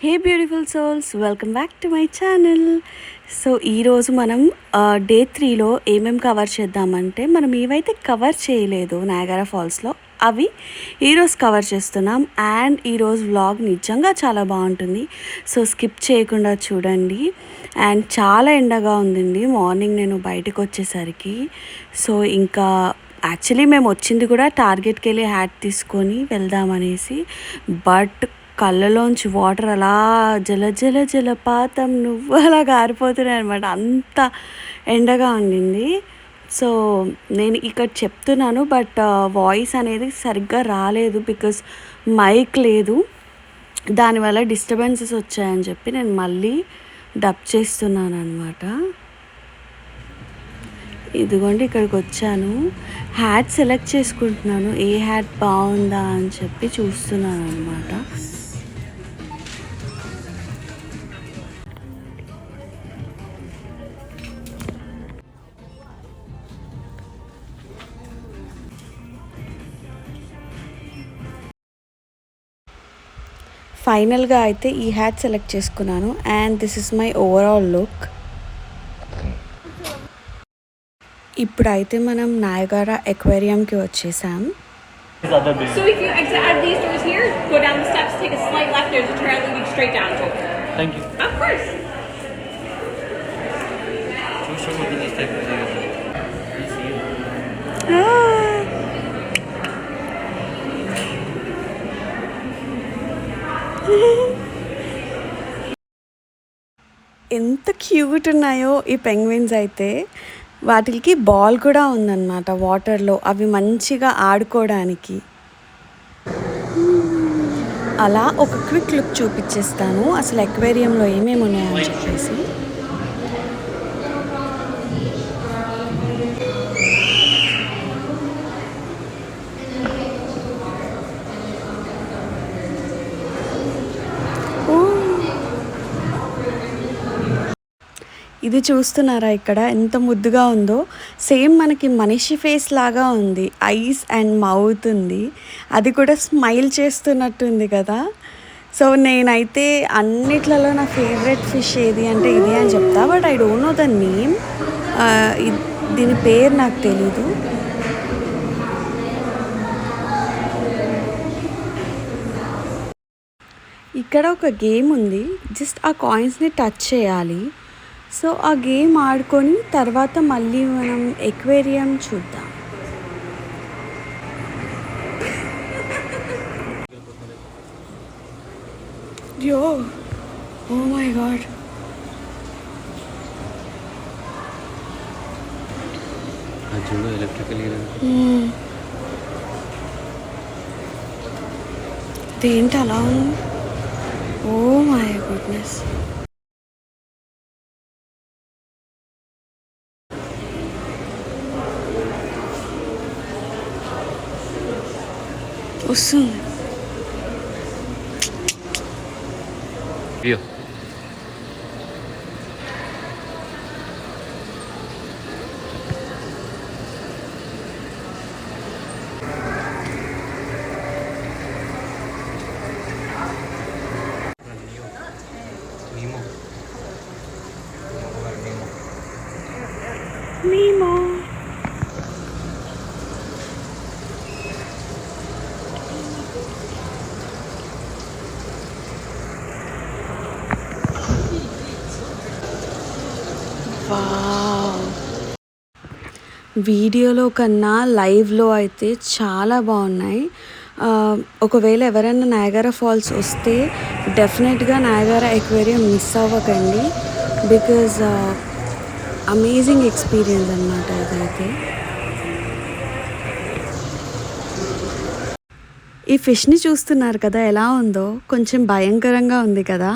Hey beautiful souls, welcome back to my channel. So ఈరోజు మనం day 3లో ఏమేమి cover చేద్దామంటే, మనం ఏవైతే కవర్ చేయలేదు నయాగరా ఫాల్స్లో అవి ఈరోజు కవర్ చేస్తున్నాం. అండ్ ఈరోజు వ్లాగ్ నిజంగా చాలా బాగుంటుంది, సో స్కిప్ చేయకుండా చూడండి. అండ్ చాలా ఎండగా ఉందండి మార్నింగ్ నేను బయటకు వచ్చేసరికి. సో ఇంకా యాక్చువల్లీ మేము వచ్చింది కూడా టార్గెట్కి వెళ్ళి హ్యాట్ తీసుకొని వెళ్దామనేసి, బట్ కళ్ళలోంచి వాటర్ అలా జల జల జలపాతం నువ్వు అలా గారిపోతున్నాయి అనమాట, అంత ఎండగా ఉండింది. సో నేను ఇక్కడ చెప్తున్నాను, బట్ వాయిస్ అనేది సరిగ్గా రాలేదు బికాస్ మైక్ లేదు, దానివల్ల డిస్టర్బెన్సెస్ వచ్చాయని చెప్పి నేను మళ్ళీ డబ్ చేస్తున్నాను అనమాట. ఇదిగోండి ఇక్కడికి వచ్చాను, హ్యాట్ సెలెక్ట్ చేసుకుంటున్నాను, ఏ హ్యాట్ బాగుందా అని చెప్పి చూస్తున్నాను అనమాట. ఫైనల్గా అయితే ఈ హ్యాట్ సెలెక్ట్ చేసుకున్నాను. And this is my overall look. ఇప్పుడైతే మనం నయాగరా ఎక్వేరియంకి వచ్చేసాం. So if you exit out of these doors here, go down the steps, take a slight left, there's a trail leading straight down to it. Thank you. Of course. ఎంత cute ఉన్నాయో ఈ penguins అయితే. వాటికి ball కూడా ఉందన్నమాట వాటర్లో, అవి మంచిగా ఆడుకోవడానికి. అలా ఒక క్విక్ లుక్ చూపించేస్తాను అసలు ఎక్వేరియంలో ఏమేమి ఉన్నాయని చెప్పేసి. ఇది చూస్తున్నారా ఇక్కడ ఎంత ముద్దుగా ఉందో, సేమ్ మనకి మనిషి ఫేస్ లాగా ఉంది, ఐస్ అండ్ మౌత్ ఉంది, అది కూడా స్మైల్ చేస్తున్నట్టుంది కదా. సో నేనైతే అన్నిట్లలో నా ఫేవరెట్ ఫిష్ ఏది అంటే ఇది అని చెప్తా, but I don't know the name, దీని పేరు నాకు తెలీదు. ఇక్కడ ఒక గేమ్ ఉంది, జస్ట్ ఆ కాయిన్స్ని టచ్ చేయాలి. సో ఆ గేమ్ ఆడుకొని తర్వాత మళ్ళీ మనం ఎక్వేరియం చూద్దాం. యో ఓ మై గాడ్, ఇదేంటి అలా ఉంది, ఓ మై గుడ్నెస్. వస్తుంది Nemo. వీడియోలో కన్నా లైవ్లో అయితే చాలా బాగున్నాయి. ఒకవేళ ఎవరైనా నయాగరా ఫాల్స్ వస్తే డెఫినెట్గా నయాగరా ఎక్వేరియం మిస్ అవ్వకండి, బికాజ్ అమేజింగ్ ఎక్స్పీరియన్స్ అన్నమాట ఇదైతే. ఈ ఫిష్ని చూస్తున్నారు కదా ఎలా ఉందో, కొంచెం భయంకరంగా ఉంది కదా.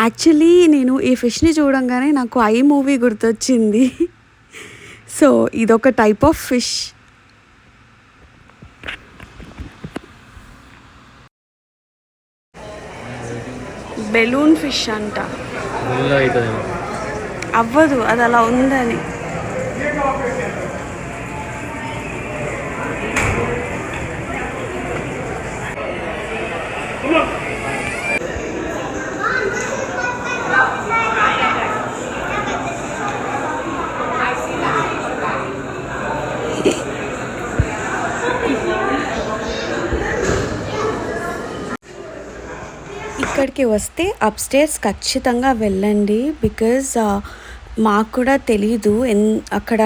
యాక్చువల్లీ నేను ఈ ఫిష్ని చూడంగానే నాకు ఐ మూవీ గుర్తొచ్చింది. సో ఇదొక type of fish. Balloon fish అంట, అవ్వదు అది అలా ఉందని. ఇక్కడికి వస్తే అప్‌స్టేర్స్ ఖచ్చితంగా వెళ్ళండి. బికాజ్ మాకు కూడా తెలీదు అక్కడ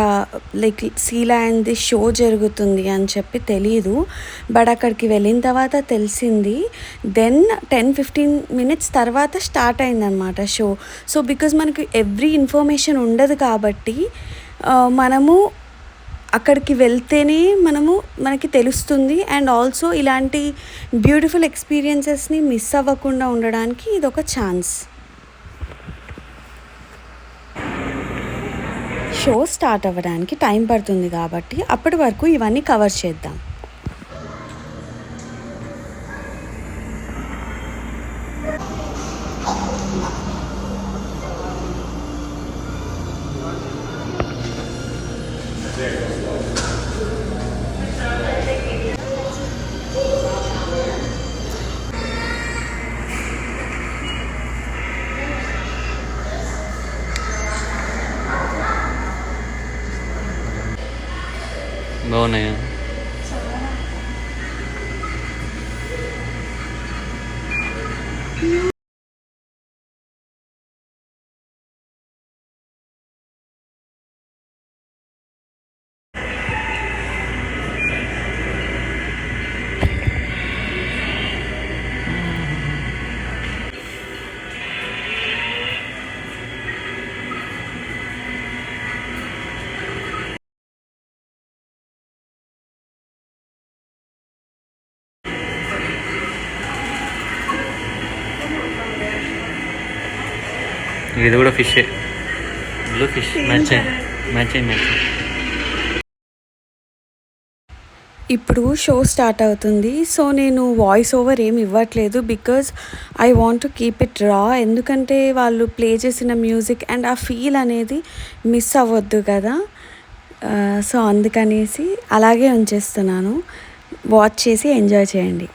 లైక్ సీ లయన్‌ది షో జరుగుతుంది అని చెప్పి తెలీదు. బట్ అక్కడికి వెళ్ళిన తర్వాత తెలిసింది. దెన్ 10-15 మినిట్స్ తర్వాత స్టార్ట్ అయిందనమాట షో. సో, బికాజ్ మనకి ఎవ్రీ ఇన్ఫర్మేషన్ ఉండదు కాబట్టి మనము అక్కడికి వెళ్తేనే మనకి తెలుస్తుంది. అండ్ ఆల్సో ఇలాంటి బ్యూటిఫుల్ ఎక్స్‌పీరియన్సెస్‌ని మిస్ అవ్వకుండా ఉండడానికి ఇదొక ఛాన్స్. షో స్టార్ట్ అవ్వడానికి టైం పడుతుంది కాబట్టి అప్పటి వరకు ఇవన్నీ కవర్ చేద్దాం. బాగున్నాయా? ఇది కూడా ఫిషే, బ్లూ ఫిష్. Match match. ఇప్పుడు షో స్టార్ట్ అవుతుంది. సో, నేను వాయిస్ ఓవర్ ఏమి ఇవ్వట్లేదు. Because I want to keep it రా. ఎందుకంటే వాళ్ళు ప్లే చేసిన మ్యూజిక్ అండ్ ఆ ఫీల్ అనేది మిస్ అవ్వద్దు కదా. సో, అందుకనేసి అలాగే ఉంచేస్తున్నాను. వాచ్ చేసి ఎంజాయ్ చేయండి.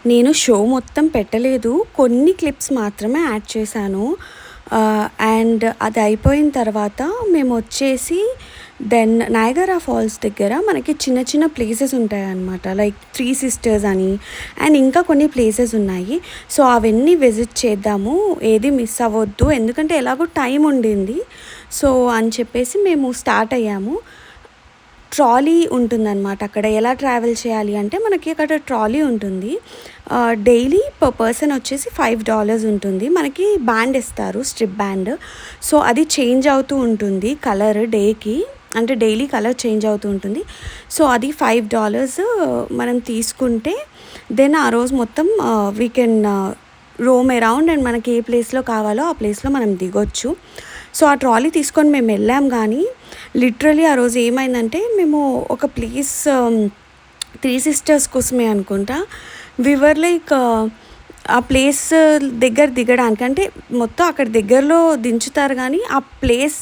నేను షో మొత్తం పెట్టలేదు, కొన్ని క్లిప్స్ మాత్రమే యాడ్ చేశాను. అండ్ అది అయిపోయిన తర్వాత మేము వచ్చేసి దెన్ నయాగరా ఫాల్స్ దగ్గర మనకి చిన్న చిన్న ప్లేసెస్ ఉంటాయన్నమాట, లైక్ 3 Sisters అని అండ్ ఇంకా కొన్ని ప్లేసెస్ ఉన్నాయి. సో అవన్నీ విజిట్ చేద్దాము, ఏది మిస్ అవ్వద్దు, ఎందుకంటే ఎలాగో టైం ఉండింది. సో అని చెప్పేసి మేము స్టార్ట్ అయ్యాము. ట్రాలీ ఉంటుందన్నమాట అక్కడ. ఎలా ట్రావెల్ చేయాలి అంటే మనకి అక్కడ ట్రాలీ ఉంటుంది. డైలీ పర్ పర్సన్ వచ్చేసి $5 ఉంటుంది. మనకి బ్యాండ్ ఇస్తారు, స్ట్రిప్ బ్యాండ్. సో అది చేంజ్ అవుతూ ఉంటుంది కలర్ డేకి, అంటే డైలీ కలర్ చేంజ్ అవుతూ ఉంటుంది. సో అది $5 మనం తీసుకుంటే దెన్ ఆ రోజు మొత్తం we can Rome around and మనకి ఏ ప్లేస్లో కావాలో ఆ ప్లేస్లో మనం దిగొచ్చు. సో ఆ ట్రాలీ తీసుకొని మేము వెళ్ళాం, కానీ లిటరలీ ఆ రోజు ఏమైందంటే మేము ఒక ప్లేస్ 3 Sisters కోసమే అనుకుంటా, వివర్ లైక్ ఆ ప్లేస్ దగ్గర దిగడానికి, అంటే మొత్తం అక్కడ దగ్గరలో దించుతారు కానీ ఆ ప్లేస్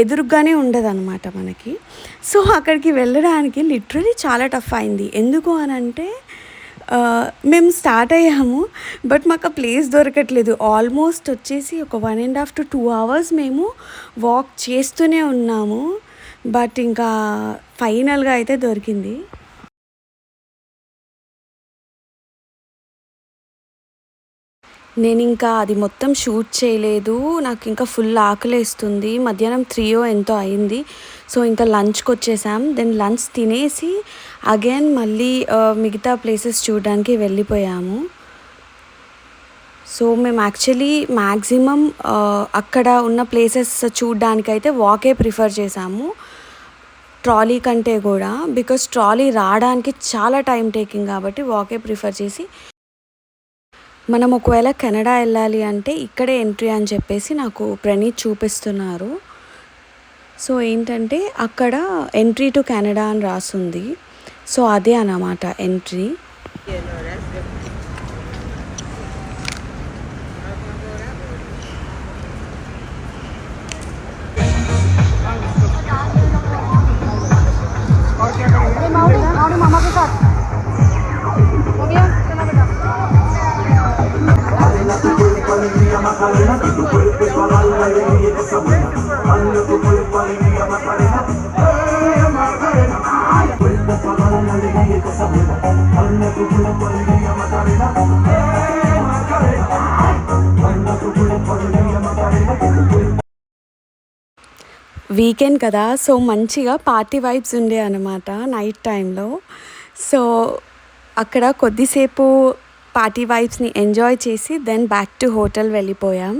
ఎదురుగానే ఉండదన్నమాట మనకి. సో అక్కడికి వెళ్ళడానికి లిటరలీ చాలా టఫ్ అయింది. ఎందుకు అని అంటే మేము స్టార్ట్ అయ్యాము, బట్ మాకు ఆ ప్లేస్ దొరకట్లేదు. ఆల్మోస్ట్ వచ్చేసి ఒక 1.5 to 2 hours మేము వాక్ చేస్తూనే ఉన్నాము, బట్ ఇంకా ఫైనల్గా అయితే దొరికింది. నేను ఇంకా అది మొత్తం షూట్ చేయలేదు, నాకు ఇంకా ఫుల్ ఆకలేస్తుంది. మధ్యాహ్నం 3 ఎంతో అయింది. సో ఇంకా లంచ్కి వచ్చేసాం. దెన్ లంచ్ తినేసి అగైన్ మళ్ళీ మిగతా ప్లేసెస్ చూడడానికి వెళ్ళిపోయాము. సో మేము యాక్చువల్లీ మ్యాక్సిమం అక్కడ ఉన్న ప్లేసెస్ చూడడానికైతే వాకే ప్రిఫర్ చేసాము ట్రాలీ కంటే కూడా, బికాస్ ట్రాలీ రావడానికి చాలా టైం టేకింగ్ కాబట్టి వాకే ప్రిఫర్ చేసి, మనం ఒకవేళ కెనడా వెళ్ళాలి అంటే ఇక్కడే ఎంట్రీ అని చెప్పేసి నాకు ప్రణీత్ చూపిస్తున్నారు. సో ఏంటంటే అక్కడ ఎంట్రీ టు కెనడా అని రాస్తుంది. సో అదే అన్నమాట ఎంట్రీ. వీకెండ్ కదా, సో మంచిగా పార్టీ వైబ్స్ ఉండే అన్నమాట నైట్ టైంలో. సో అక్కడ కొద్దిసేపు పార్టీ వైబ్స్ని ఎంజాయ్ చేసి దెన్ బ్యాక్ టు హోటల్ వెళ్ళిపోయాం.